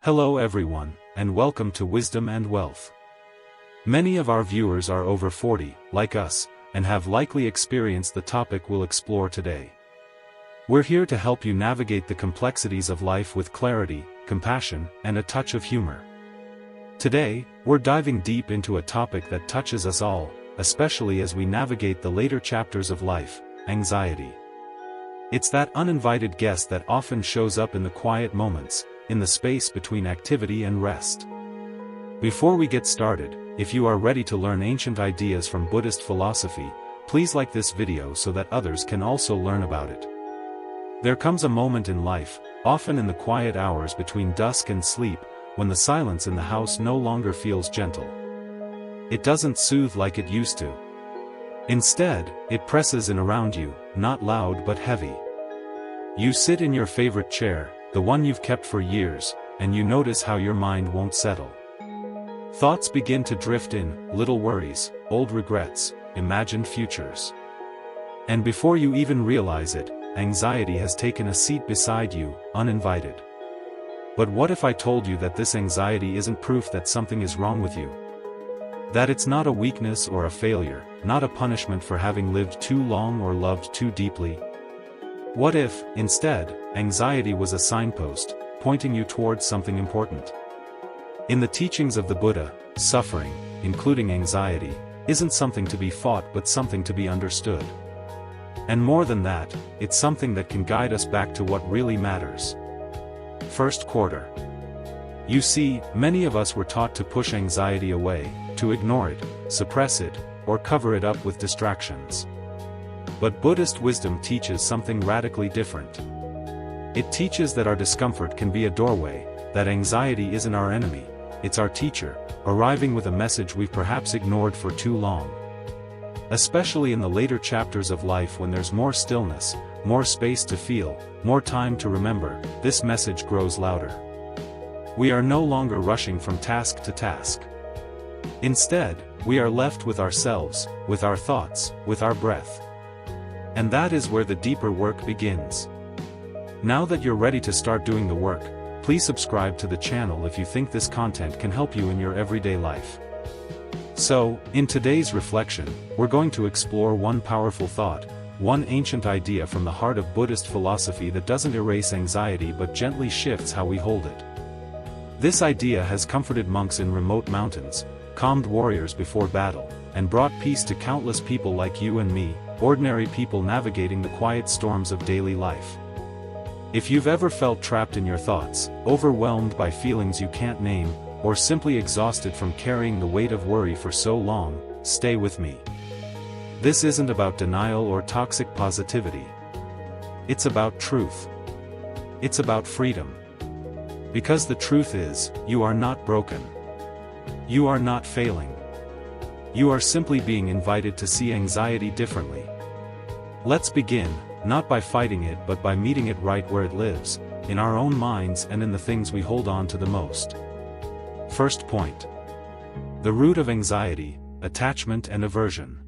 Hello everyone, and welcome to Wisdom and Wealth. Many of our viewers are over 40, like us, and have likely experienced the topic we'll explore today. We're here to help you navigate the complexities of life with clarity, compassion, and a touch of humor. Today, we're diving deep into a topic that touches us all, especially as we navigate the later chapters of life: anxiety. It's that uninvited guest that often shows up in the quiet moments, in the space between activity and rest. Before we get started, if you are ready to learn ancient ideas from Buddhist philosophy, please like this video so that others can also learn about it. There comes a moment in life, often in the quiet hours between dusk and sleep, when the silence in the house no longer feels gentle. It doesn't soothe like it used to. Instead, it presses in around you, not loud but heavy. You sit in your favorite chair, the one you've kept for years, and you notice how your mind won't settle. Thoughts begin to drift in, little worries, old regrets, imagined futures. And before you even realize it, anxiety has taken a seat beside you, uninvited. But what if I told you that this anxiety isn't proof that something is wrong with you? That it's not a weakness or a failure, not a punishment for having lived too long or loved too deeply? What if, instead, anxiety was a signpost, pointing you towards something important? In the teachings of the Buddha, suffering, including anxiety, isn't something to be fought but something to be understood. And more than that, it's something that can guide us back to what really matters. First quarter. You see, many of us were taught to push anxiety away, to ignore it, suppress it, or cover it up with distractions. But Buddhist wisdom teaches something radically different. It teaches that our discomfort can be a doorway, that anxiety isn't our enemy, it's our teacher, arriving with a message we've perhaps ignored for too long. Especially in the later chapters of life when there's more stillness, more space to feel, more time to remember, this message grows louder. We are no longer rushing from task to task. Instead, we are left with ourselves, with our thoughts, with our breath. And that is where the deeper work begins. Now that you're ready to start doing the work, please subscribe to the channel if you think this content can help you in your everyday life. So, in today's reflection, we're going to explore one powerful thought, one ancient idea from the heart of Buddhist philosophy that doesn't erase anxiety but gently shifts how we hold it. This idea has comforted monks in remote mountains, calmed warriors before battle, and brought peace to countless people like you and me, ordinary people navigating the quiet storms of daily life. If you've ever felt trapped in your thoughts, overwhelmed by feelings you can't name, or simply exhausted from carrying the weight of worry for so long, stay with me. This isn't about denial or toxic positivity. It's about truth. It's about freedom. Because the truth is, you are not broken. You are not failing. You are simply being invited to see anxiety differently. Let's begin, not by fighting it but by meeting it right where it lives, in our own minds and in the things we hold on to the most. First point. The root of anxiety: attachment and aversion.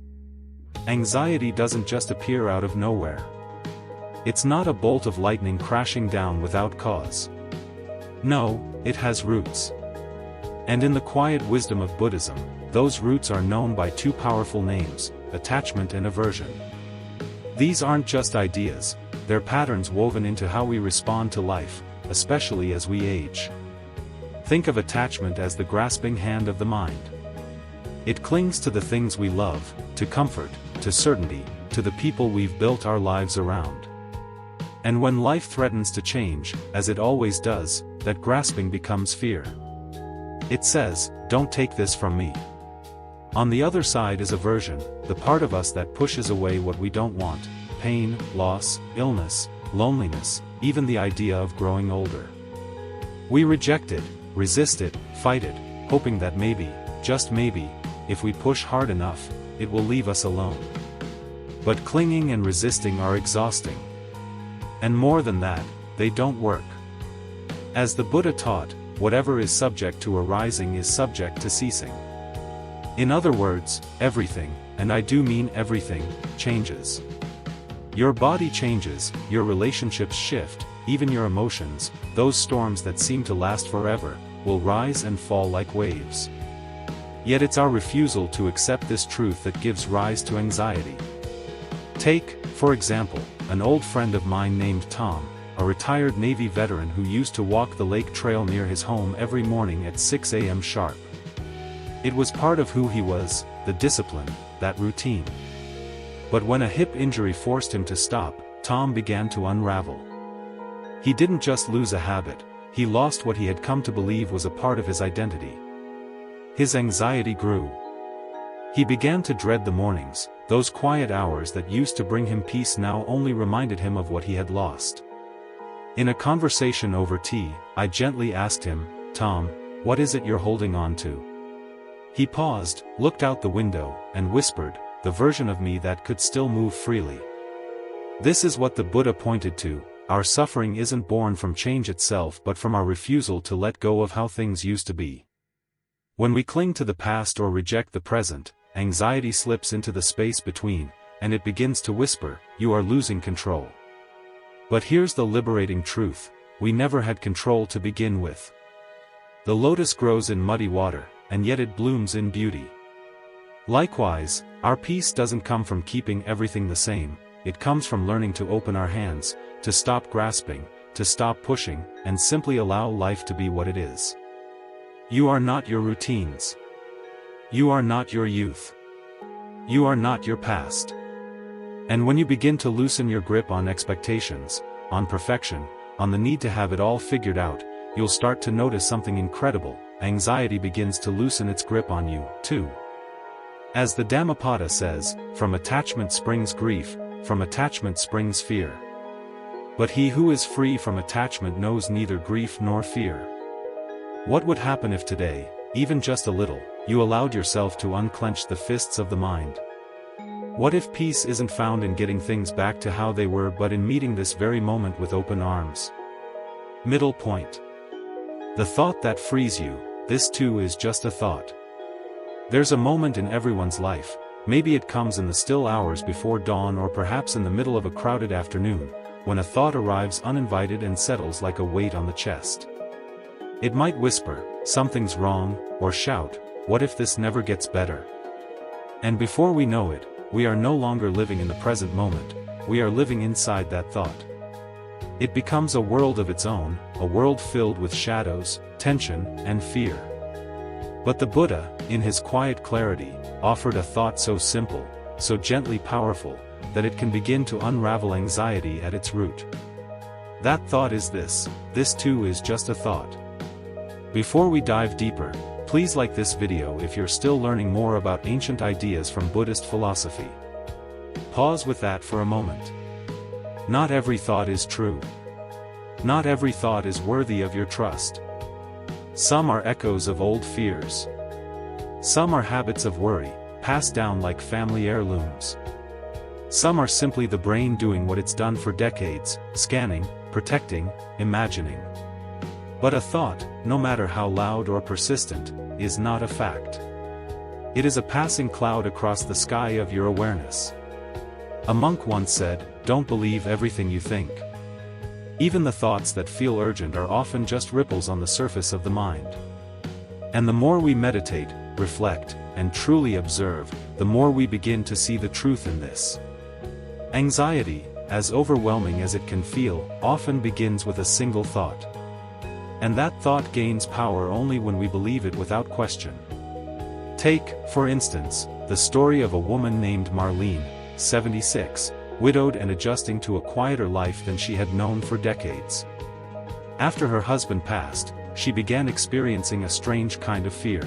Anxiety doesn't just appear out of nowhere. It's not a bolt of lightning crashing down without cause. No, it has roots. And in the quiet wisdom of Buddhism, those roots are known by two powerful names: attachment and aversion. These aren't just ideas, they're patterns woven into how we respond to life, especially as we age. Think of attachment as the grasping hand of the mind. It clings to the things we love, to comfort, to certainty, to the people we've built our lives around. And when life threatens to change, as it always does, that grasping becomes fear. It says, "Don't take this from me." On the other side is aversion, the part of us that pushes away what we don't want: pain, loss, illness, loneliness, even the idea of growing older. We reject it, resist it, fight it, hoping that maybe, just maybe, if we push hard enough, it will leave us alone. But clinging and resisting are exhausting. And more than that, they don't work. As the Buddha taught, whatever is subject to arising is subject to ceasing. In other words, everything, and I do mean everything, changes. Your body changes, your relationships shift, even your emotions, those storms that seem to last forever, will rise and fall like waves. Yet it's our refusal to accept this truth that gives rise to anxiety. Take, for example, an old friend of mine named Tom, a retired Navy veteran who used to walk the lake trail near his home every morning at 6 a.m. sharp. It was part of who he was, the discipline, that routine. But when a hip injury forced him to stop, Tom began to unravel. He didn't just lose a habit, he lost what he had come to believe was a part of his identity. His anxiety grew. He began to dread the mornings, those quiet hours that used to bring him peace now only reminded him of what he had lost. In a conversation over tea, I gently asked him, "Tom, what is it you're holding on to?" He paused, looked out the window, and whispered, "The version of me that could still move freely." This is what the Buddha pointed to: our suffering isn't born from change itself but from our refusal to let go of how things used to be. When we cling to the past or reject the present, anxiety slips into the space between, and it begins to whisper, "You are losing control." But here's the liberating truth: we never had control to begin with. The lotus grows in muddy water, and yet it blooms in beauty. Likewise, our peace doesn't come from keeping everything the same, it comes from learning to open our hands, to stop grasping, to stop pushing, and simply allow life to be what it is. You are not your routines. You are not your youth. You are not your past. And when you begin to loosen your grip on expectations, on perfection, on the need to have it all figured out, you'll start to notice something incredible: anxiety begins to loosen its grip on you, too. As the Dhammapada says, from attachment springs grief, from attachment springs fear. But he who is free from attachment knows neither grief nor fear. What would happen if today, even just a little, you allowed yourself to unclench the fists of the mind? What if peace isn't found in getting things back to how they were but in meeting this very moment with open arms? Middle point. The thought that frees you, this too is just a thought. There's a moment in everyone's life, maybe it comes in the still hours before dawn or perhaps in the middle of a crowded afternoon, when a thought arrives uninvited and settles like a weight on the chest. It might whisper, "Something's wrong," or shout, "What if this never gets better?" And before we know it, we are no longer living in the present moment, we are living inside that thought. It becomes a world of its own, a world filled with shadows, tension, and fear. But the Buddha, in his quiet clarity, offered a thought so simple, so gently powerful, that it can begin to unravel anxiety at its root. That thought is this: this too is just a thought. Before we dive deeper, please like this video if you're still learning more about ancient ideas from Buddhist philosophy. Pause with that for a moment. Not every thought is true. Not every thought is worthy of your trust. Some are echoes of old fears. Some are habits of worry, passed down like family heirlooms. Some are simply the brain doing what it's done for decades, scanning, protecting, imagining. But a thought, no matter how loud or persistent, is not a fact. It is a passing cloud across the sky of your awareness. A monk once said, "Don't believe everything you think." Even the thoughts that feel urgent are often just ripples on the surface of the mind. And the more we meditate, reflect, and truly observe, the more we begin to see the truth in this. Anxiety, as overwhelming as it can feel, often begins with a single thought. And that thought gains power only when we believe it without question. Take, for instance, the story of a woman named Marlene, 76, widowed and adjusting to a quieter life than she had known for decades. After her husband passed, she began experiencing a strange kind of fear.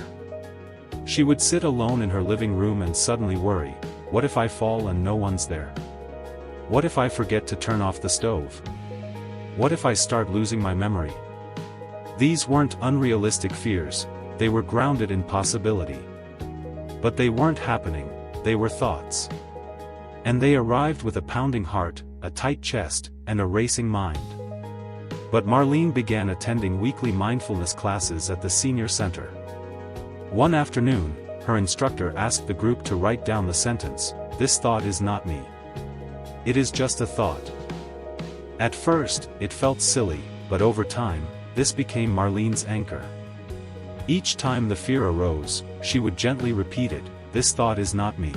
She would sit alone in her living room and suddenly worry, "What if I fall and no one's there? What if I forget to turn off the stove? What if I start losing my memory?" These weren't unrealistic fears, they were grounded in possibility. But they weren't happening, they were thoughts. And they arrived with a pounding heart, a tight chest, and a racing mind. But Marlene began attending weekly mindfulness classes at the senior center. One afternoon, her instructor asked the group to write down the sentence, "This thought is not me. It is just a thought." At first, it felt silly, but over time, this became Marlene's anchor. Each time the fear arose, she would gently repeat it, "This thought is not me.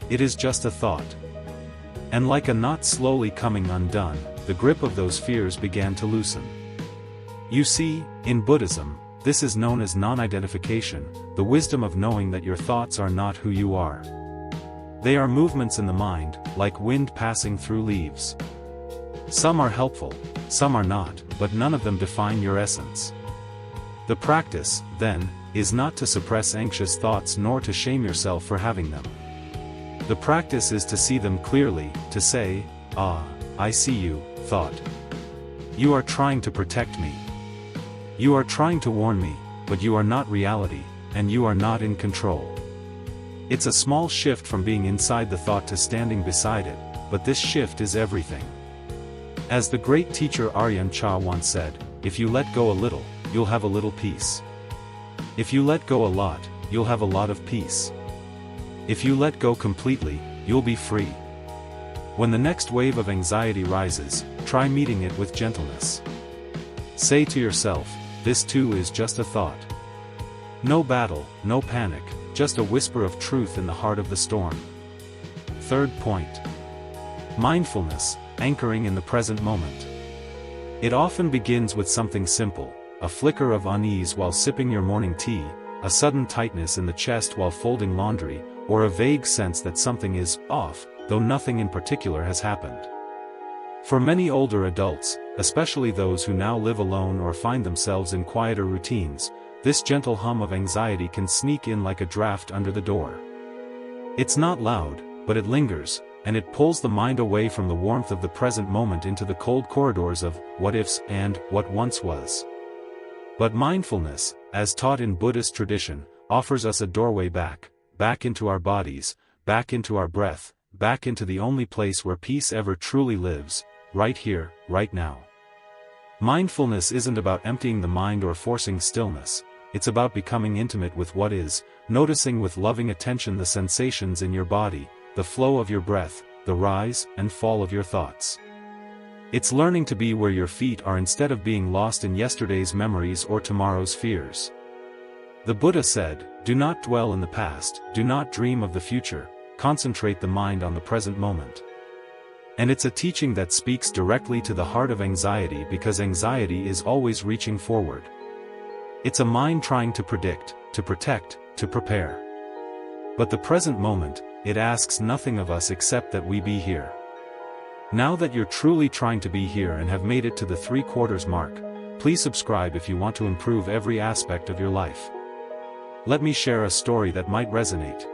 It is just a thought." And like a knot slowly coming undone, the grip of those fears began to loosen. You see, in Buddhism, this is known as non-identification, the wisdom of knowing that your thoughts are not who you are. They are movements in the mind, like wind passing through leaves. Some are helpful, some are not, but none of them define your essence. The practice, then, is not to suppress anxious thoughts nor to shame yourself for having them. The practice is to see them clearly, to say, "Ah, I see you, thought. You are trying to protect me. You are trying to warn me, but you are not reality, and you are not in control." It's a small shift from being inside the thought to standing beside it, but this shift is everything. As the great teacher Aryan Cha once said, "If you let go a little, you'll have a little peace. If you let go a lot, you'll have a lot of peace. If you let go completely, you'll be free." When the next wave of anxiety rises, try meeting it with gentleness. Say to yourself, "This too is just a thought." No battle, no panic, just a whisper of truth in the heart of the storm. Third point. Mindfulness, anchoring in the present moment. It often begins with something simple, a flicker of unease while sipping your morning tea, a sudden tightness in the chest while folding laundry, or a vague sense that something is off, though nothing in particular has happened. For many older adults, especially those who now live alone or find themselves in quieter routines, this gentle hum of anxiety can sneak in like a draft under the door. It's not loud, but it lingers, and it pulls the mind away from the warmth of the present moment into the cold corridors of what-ifs and what once was. But mindfulness, as taught in Buddhist tradition, offers us a doorway back into our bodies, back into our breath, back into the only place where peace ever truly lives, right here, right now. Mindfulness isn't about emptying the mind or forcing stillness, it's about becoming intimate with what is, noticing with loving attention the sensations in your body, the flow of your breath, the rise and fall of your thoughts. It's learning to be where your feet are instead of being lost in yesterday's memories or tomorrow's fears. The Buddha said, "Do not dwell in the past, do not dream of the future, concentrate the mind on the present moment." And it's a teaching that speaks directly to the heart of anxiety because anxiety is always reaching forward. It's a mind trying to predict, to protect, to prepare. But the present moment, it asks nothing of us except that we be here. Now that you're truly trying to be here and have made it to the 3/4 mark, please subscribe if you want to improve every aspect of your life. Let me share a story that might resonate.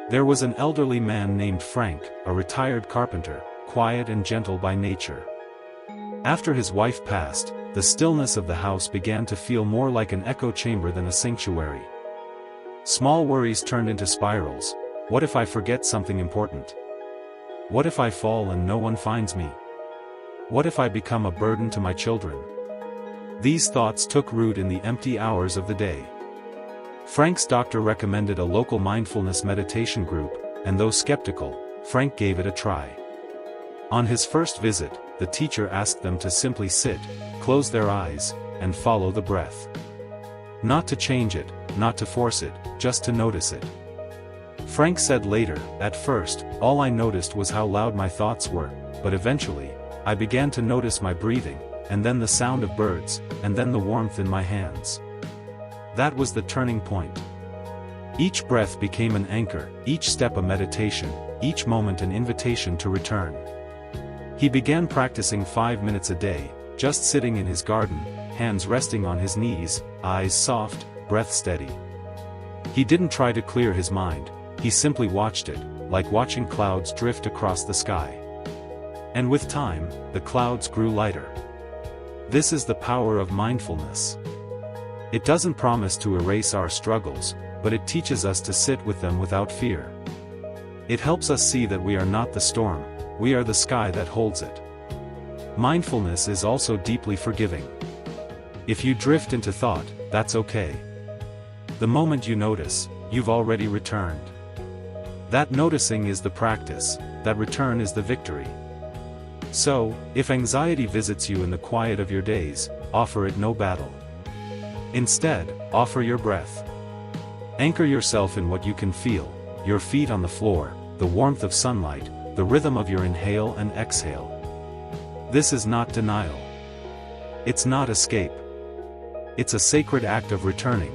There was an elderly man named Frank, a retired carpenter, quiet and gentle by nature. After his wife passed, the stillness of the house began to feel more like an echo chamber than a sanctuary. Small worries turned into spirals. What if I forget something important? What if I fall and no one finds me? What if I become a burden to my children? These thoughts took root in the empty hours of the day. Frank's doctor recommended a local mindfulness meditation group, and though skeptical, Frank gave it a try. On his first visit, the teacher asked them to simply sit, close their eyes, and follow the breath. Not to change it, not to force it, just to notice it. Frank said later, "At first, all I noticed was how loud my thoughts were, but eventually, I began to notice my breathing, and then the sound of birds, and then the warmth in my hands." That was the turning point. Each breath became an anchor, each step a meditation, each moment an invitation to return. He began practicing 5 minutes a day, just sitting in his garden, hands resting on his knees, eyes soft, breath steady. He didn't try to clear his mind, he simply watched it, like watching clouds drift across the sky. And with time, the clouds grew lighter. This is the power of mindfulness. It doesn't promise to erase our struggles, but it teaches us to sit with them without fear. It helps us see that we are not the storm, we are the sky that holds it. Mindfulness is also deeply forgiving. If you drift into thought, that's okay. The moment you notice, you've already returned. That noticing is the practice, that return is the victory. So, if anxiety visits you in the quiet of your days, offer it no battle. Instead, offer your breath. Anchor yourself in what you can feel, your feet on the floor, the warmth of sunlight, the rhythm of your inhale and exhale. This is not denial. It's not escape. It's a sacred act of returning.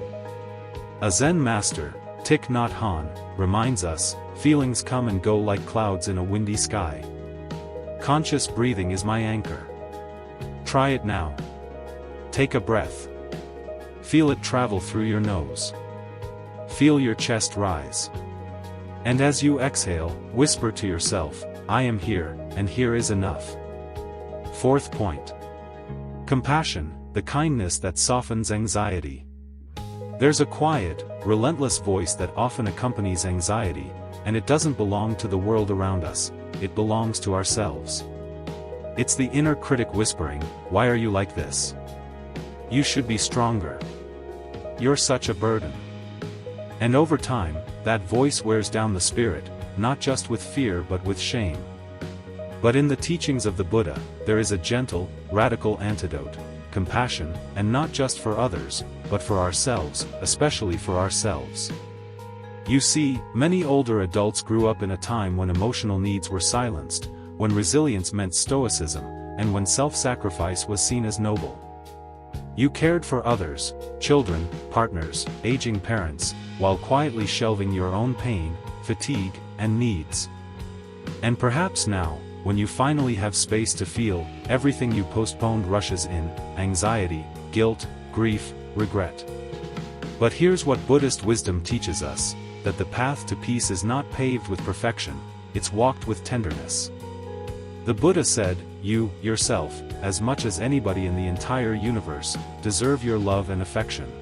A Zen master, Thich Nhat Hanh, reminds us, feelings come and go like clouds in a windy sky. Conscious breathing is my anchor. Try it now. Take a breath. Feel it travel through your nose. Feel your chest rise. And as you exhale, whisper to yourself, I am here, and here is enough. Fourth point. Compassion, the kindness that softens anxiety. There's a quiet, relentless voice that often accompanies anxiety, and it doesn't belong to the world around us, it belongs to ourselves. It's the inner critic whispering, why are you like this? You should be stronger. You're such a burden. And over time, that voice wears down the spirit, not just with fear but with shame. But in the teachings of the Buddha, there is a gentle, radical antidote, compassion, and not just for others, but for ourselves, especially for ourselves. You see, many older adults grew up in a time when emotional needs were silenced, when resilience meant stoicism, and when self-sacrifice was seen as noble. You cared for others, children, partners, aging parents, while quietly shelving your own pain, fatigue, and needs. And perhaps now, when you finally have space to feel, everything you postponed rushes in, anxiety, guilt, grief, regret. But here's what Buddhist wisdom teaches us, that the path to peace is not paved with perfection, it's walked with tenderness. The Buddha said, you, yourself, as much as anybody in the entire universe, deserve your love and affection.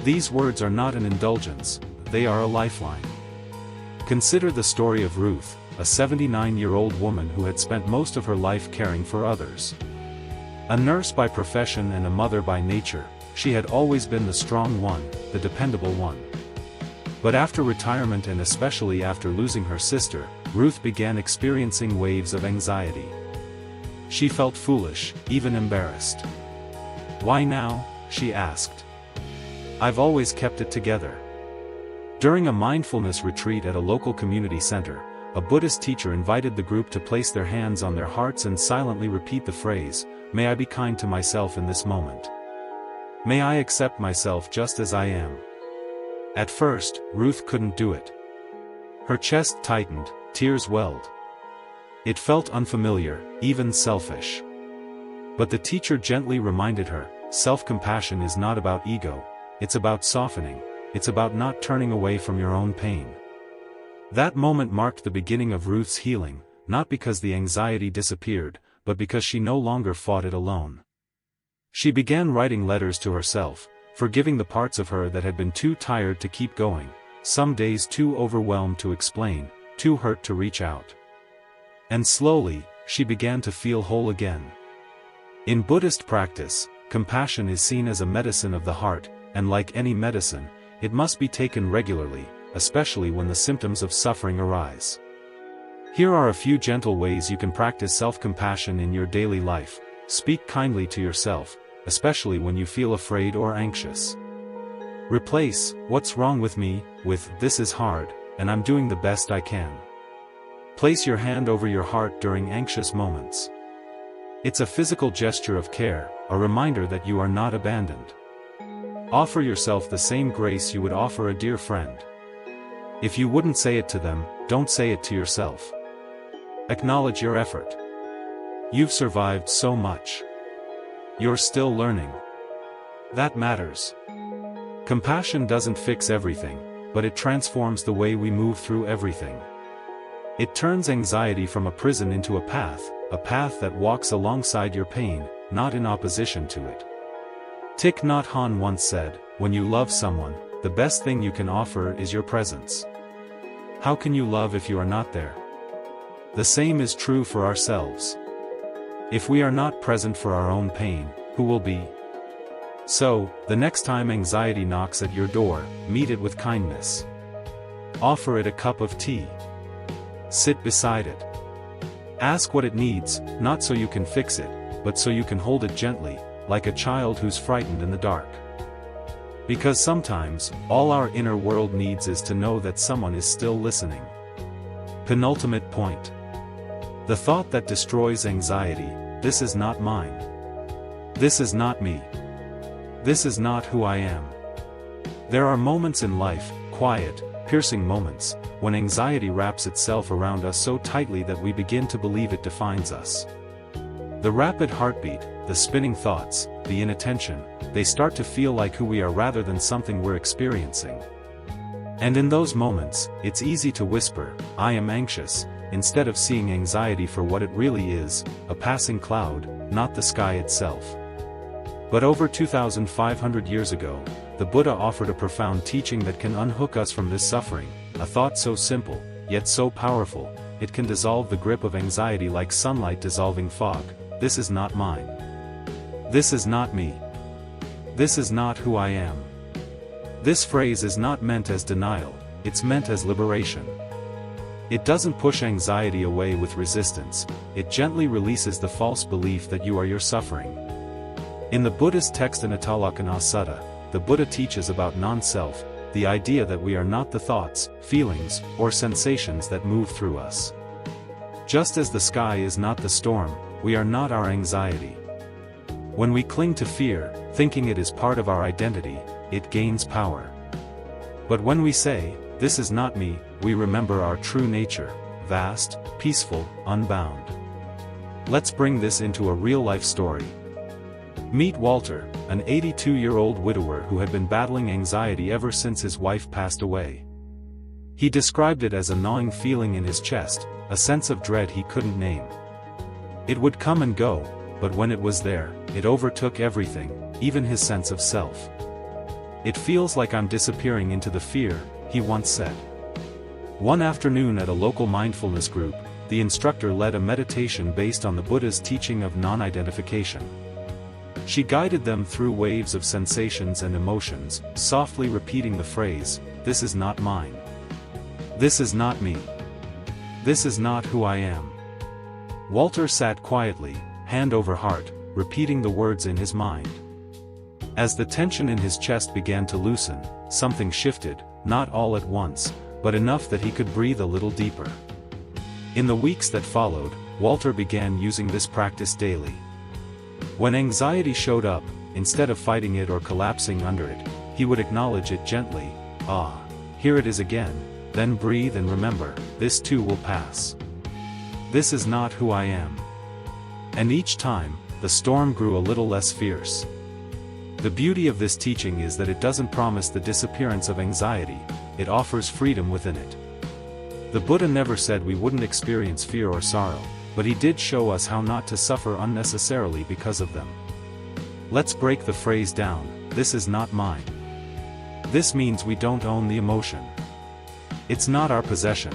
These words are not an indulgence, they are a lifeline. Consider the story of Ruth, a 79-year-old woman who had spent most of her life caring for others. A nurse by profession and a mother by nature, she had always been the strong one, the dependable one. But after retirement and especially after losing her sister, Ruth began experiencing waves of anxiety. She felt foolish, even embarrassed. Why now? She asked. I've always kept it together. During a mindfulness retreat at a local community center, a Buddhist teacher invited the group to place their hands on their hearts and silently repeat the phrase, may I be kind to myself in this moment. May I accept myself just as I am. At first, Ruth couldn't do it. Her chest tightened, tears welled. It felt unfamiliar, even selfish. But the teacher gently reminded her, self-compassion is not about ego, it's about softening, it's about not turning away from your own pain. That moment marked the beginning of Ruth's healing, not because the anxiety disappeared, but because she no longer fought it alone. She began writing letters to herself, forgiving the parts of her that had been too tired to keep going, some days too overwhelmed to explain, too hurt to reach out. And slowly, she began to feel whole again. In Buddhist practice, compassion is seen as a medicine of the heart, and like any medicine, it must be taken regularly, especially when the symptoms of suffering arise. Here are a few gentle ways you can practice self-compassion in your daily life. Speak kindly to yourself, especially when you feel afraid or anxious. Replace, what's wrong with me, with, this is hard, and I'm doing the best I can. Place your hand over your heart during anxious moments. It's a physical gesture of care, a reminder that you are not abandoned. Offer yourself the same grace you would offer a dear friend. If you wouldn't say it to them, don't say it to yourself. Acknowledge your effort. You've survived so much. You're still learning. That matters. Compassion doesn't fix everything, but it transforms the way we move through everything. It turns anxiety from a prison into a path that walks alongside your pain, not in opposition to it. Thich Nhat Hanh once said, when you love someone, the best thing you can offer is your presence. How can you love if you are not there? The same is true for ourselves. If we are not present for our own pain, who will be? So, the next time anxiety knocks at your door, meet it with kindness. Offer it a cup of tea. Sit beside it. Ask what it needs, not so you can fix it, but so you can hold it gently, like a child who's frightened in the dark. Because sometimes, all our inner world needs is to know that someone is still listening. Penultimate point. The thought that destroys anxiety: this is not mine. This is not me. This is not who I am. There are moments in life, quiet, piercing moments, when anxiety wraps itself around us so tightly that we begin to believe it defines us. The rapid heartbeat, the spinning thoughts, the inattention, they start to feel like who we are rather than something we're experiencing. And in those moments, it's easy to whisper, "I am anxious," instead of seeing anxiety for what it really is, a passing cloud, not the sky itself. But over 2,500 years ago, the Buddha offered a profound teaching that can unhook us from this suffering, a thought so simple, yet so powerful, it can dissolve the grip of anxiety like sunlight dissolving fog: this is not mine. This is not me. This is not who I am. This phrase is not meant as denial, it's meant as liberation. It doesn't push anxiety away with resistance, it gently releases the false belief that you are your suffering. In the Buddhist text Anatalakkhana Sutta, the Buddha teaches about non-self, the idea that we are not the thoughts, feelings, or sensations that move through us. Just as the sky is not the storm, we are not our anxiety. When we cling to fear, thinking it is part of our identity, it gains power. But when we say, "This is not me," we remember our true nature, vast, peaceful, unbound. Let's bring this into a real-life story. Meet Walter, an 82-year-old widower who had been battling anxiety ever since his wife passed away. He described it as a gnawing feeling in his chest, a sense of dread he couldn't name. It would come and go, but when it was there, it overtook everything, even his sense of self. "It feels like I'm disappearing into the fear," he once said. One afternoon at a local mindfulness group, the instructor led a meditation based on the Buddha's teaching of non-identification. She guided them through waves of sensations and emotions, softly repeating the phrase, "This is not mine. This is not me. This is not who I am." Walter sat quietly, hand over heart, repeating the words in his mind. As the tension in his chest began to loosen, something shifted, not all at once, but enough that he could breathe a little deeper. In the weeks that followed, Walter began using this practice daily. When anxiety showed up, instead of fighting it or collapsing under it, he would acknowledge it gently. "Ah, here it is again," then breathe and remember, "This too will pass. This is not who I am." And each time, the storm grew a little less fierce. The beauty of this teaching is that it doesn't promise the disappearance of anxiety, it offers freedom within it. The Buddha never said we wouldn't experience fear or sorrow, but he did show us how not to suffer unnecessarily because of them. Let's break the phrase down: "This is not mine." This means we don't own the emotion. It's not our possession.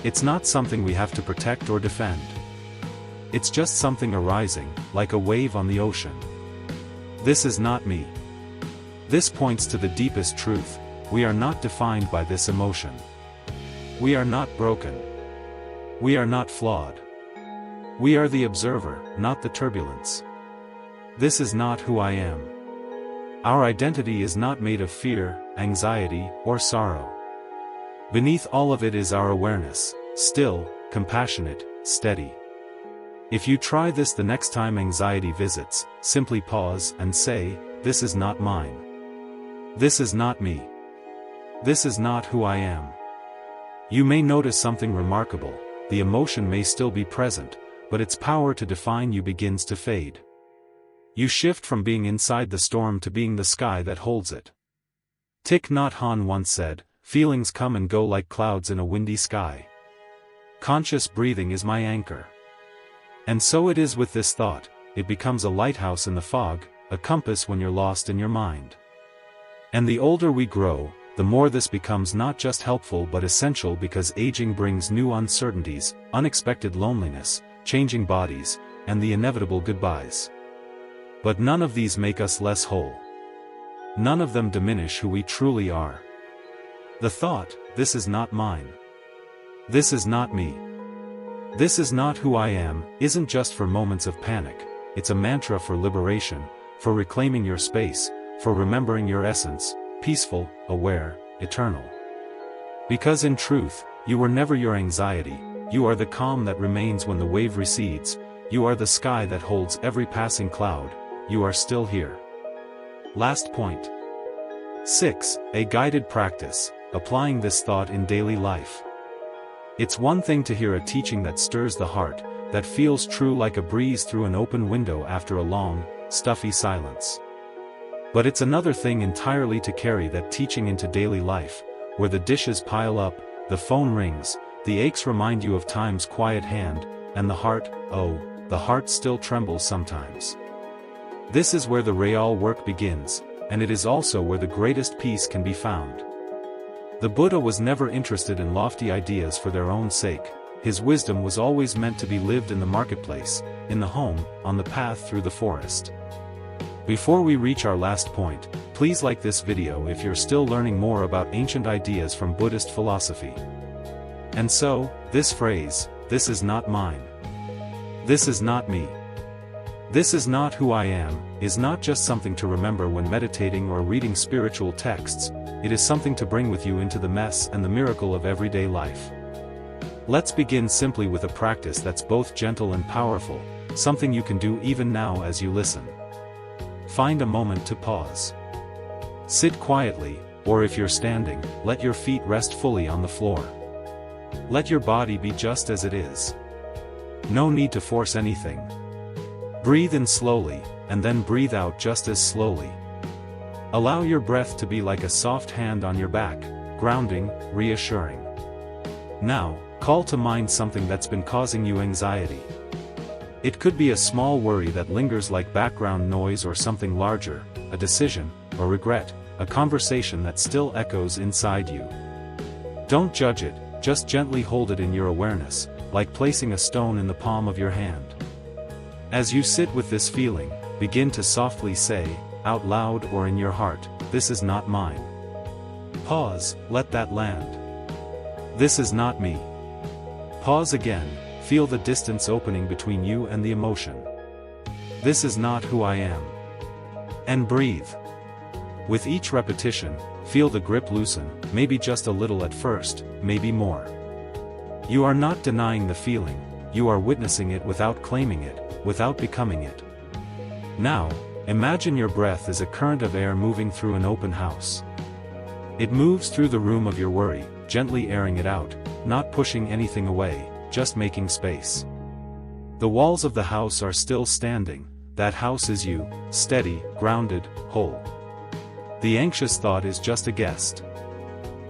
It's not something we have to protect or defend. It's just something arising, like a wave on the ocean. This is not me. This points to the deepest truth: we are not defined by this emotion. We are not broken. We are not flawed. We are the observer, not the turbulence. This is not who I am. Our identity is not made of fear, anxiety, or sorrow. Beneath all of it is our awareness, still, compassionate, steady. If you try this the next time anxiety visits, simply pause and say, "This is not mine. This is not me. This is not who I am." You may notice something remarkable: the emotion may still be present, but its power to define you begins to fade. You shift from being inside the storm to being the sky that holds it. Thich Nhat Hanh once said, "Feelings come and go like clouds in a windy sky. Conscious breathing is my anchor." And so it is with this thought: it becomes a lighthouse in the fog, a compass when you're lost in your mind. And the older we grow, the more this becomes not just helpful but essential, because aging brings new uncertainties, unexpected loneliness, changing bodies, and the inevitable goodbyes. But none of these make us less whole. None of them diminish who we truly are. The thought, "This is not mine. This is not me. This is not who I am isn't just for moments of panic, it's a mantra for liberation, for reclaiming your space, for remembering your essence, peaceful, aware, eternal. Because in truth, you were never your anxiety, you are the calm that remains when the wave recedes, you are the sky that holds every passing cloud, you are still here. Last point. 6. A guided practice, applying this thought in daily life. It's one thing to hear a teaching that stirs the heart, that feels true like a breeze through an open window after a long, stuffy silence. But it's another thing entirely to carry that teaching into daily life, where the dishes pile up, the phone rings, the aches remind you of time's quiet hand, and the heart, oh, the heart still trembles sometimes. This is where the real work begins, and it is also where the greatest peace can be found. The Buddha was never interested in lofty ideas for their own sake. His wisdom was always meant to be lived in the marketplace, in the home, on the path through the forest. Before we reach our last point, please like this video if you're still learning more about ancient ideas from Buddhist philosophy. And so, this phrase, "This is not mine. This is not me. This is not who I am," is not just something to remember when meditating or reading spiritual texts, it is something to bring with you into the mess and the miracle of everyday life. Let's begin simply with a practice that's both gentle and powerful, something you can do even now as you listen. Find a moment to pause. Sit quietly, or if you're standing, let your feet rest fully on the floor. Let your body be just as it is. No need to force anything. Breathe in slowly, and then breathe out just as slowly. Allow your breath to be like a soft hand on your back, grounding, reassuring. Now, call to mind something that's been causing you anxiety. It could be a small worry that lingers like background noise, or something larger, a decision, or regret, a conversation that still echoes inside you. Don't judge it, just gently hold it in your awareness, like placing a stone in the palm of your hand. As you sit with this feeling, begin to softly say, out loud or in your heart, "This is not mine." Pause, let that land. This is not me. Pause again, feel the distance opening between you and the emotion. This is not who I am. And breathe. With each repetition, feel the grip loosen, maybe just a little at first, maybe more. You are not denying the feeling, you are witnessing it without claiming it, without becoming it. Now, imagine your breath as a current of air moving through an open house. It moves through the room of your worry, gently airing it out, not pushing anything away, just making space. The walls of the house are still standing, that house is you, steady, grounded, whole. The anxious thought is just a guest.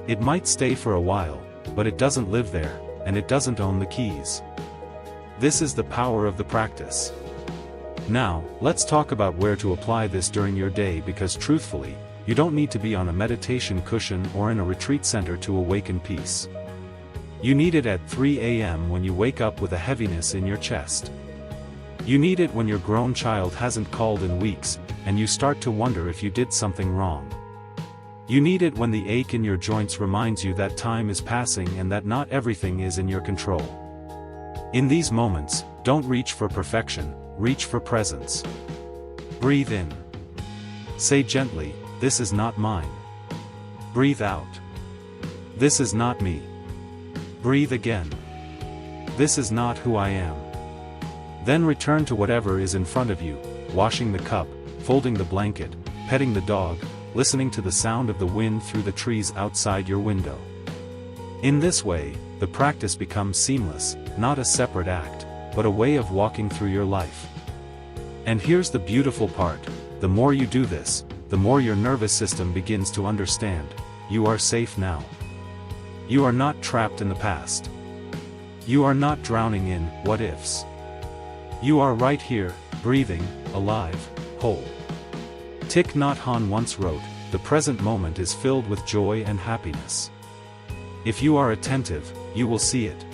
It might stay for a while, but it doesn't live there, and it doesn't own the keys. This is the power of the practice. Now, let's talk about where to apply this during your day, because truthfully, you don't need to be on a meditation cushion or in a retreat center to awaken peace. You need it at 3 a.m. when you wake up with a heaviness in your chest. You need it when your grown child hasn't called in weeks, and you start to wonder if you did something wrong. You need it when the ache in your joints reminds you that time is passing and that not everything is in your control. In these moments, don't reach for perfection, reach for presence. Breathe in. Say gently, "This is not mine." Breathe out. "This is not me." Breathe again. "This is not who I am." Then return to whatever is in front of you, washing the cup, folding the blanket, petting the dog, listening to the sound of the wind through the trees outside your window. In this way, the practice becomes seamless, not a separate act, but a way of walking through your life. And here's the beautiful part, the more you do this, the more your nervous system begins to understand, you are safe now. You are not trapped in the past. You are not drowning in what-ifs. You are right here, breathing, alive, whole. Thich Nhat Hanh once wrote, "The present moment is filled with joy and happiness." If you are attentive, you will see it.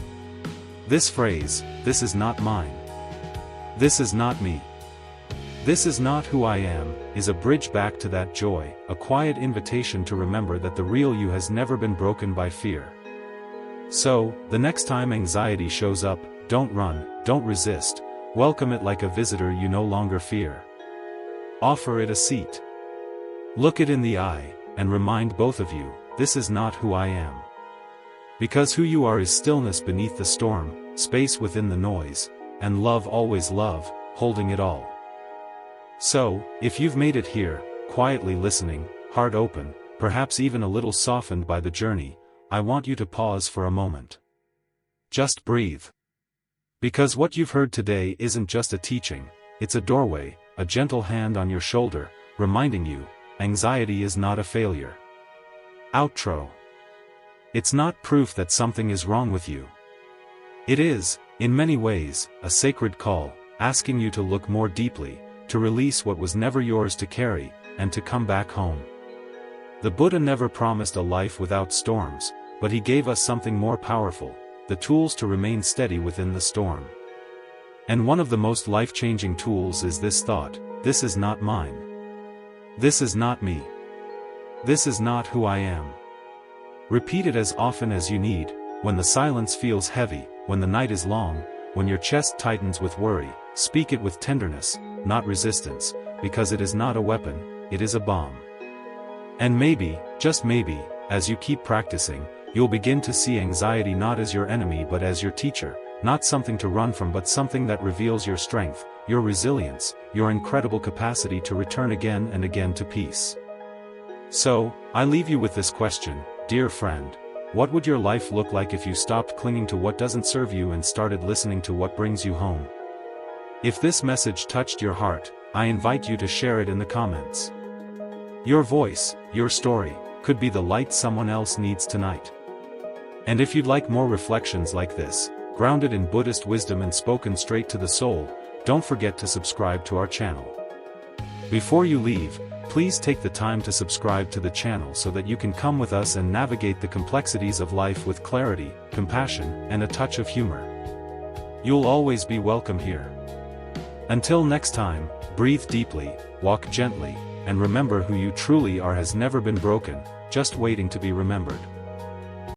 This phrase, "This is not mine. This is not me. This is not who I am," is a bridge back to that joy, a quiet invitation to remember that the real you has never been broken by fear. So, the next time anxiety shows up, don't run, don't resist, welcome it like a visitor you no longer fear. Offer it a seat. Look it in the eye, and remind both of you, this is not who I am. Because who you are is stillness beneath the storm, space within the noise, and love always love, holding it all. So, if you've made it here, quietly listening, heart open, perhaps even a little softened by the journey, I want you to pause for a moment. Just breathe. Because what you've heard today isn't just a teaching, it's a doorway, a gentle hand on your shoulder, reminding you, anxiety is not a failure. Outro. It's not proof that something is wrong with you. It is, in many ways, a sacred call, asking you to look more deeply, to release what was never yours to carry, and to come back home. The Buddha never promised a life without storms, but he gave us something more powerful, the tools to remain steady within the storm. And one of the most life-changing tools is this thought, this is not mine. This is not me. This is not who I am. Repeat it as often as you need, when the silence feels heavy, when the night is long, when your chest tightens with worry, speak it with tenderness, not resistance, because it is not a weapon, it is a balm. And maybe, just maybe, as you keep practicing, you'll begin to see anxiety not as your enemy but as your teacher, not something to run from but something that reveals your strength, your resilience, your incredible capacity to return again and again to peace. So, I leave you with this question, dear friend, what would your life look like if you stopped clinging to what doesn't serve you and started listening to what brings you home? If this message touched your heart, I invite you to share it in the comments. Your voice, your story, could be the light someone else needs tonight. And if you'd like more reflections like this, grounded in Buddhist wisdom and spoken straight to the soul, don't forget to subscribe to our channel. Before you leave, please take the time to subscribe to the channel so that you can come with us and navigate the complexities of life with clarity, compassion, and a touch of humor. You'll always be welcome here. Until next time, breathe deeply, walk gently, and remember who you truly are has never been broken, just waiting to be remembered.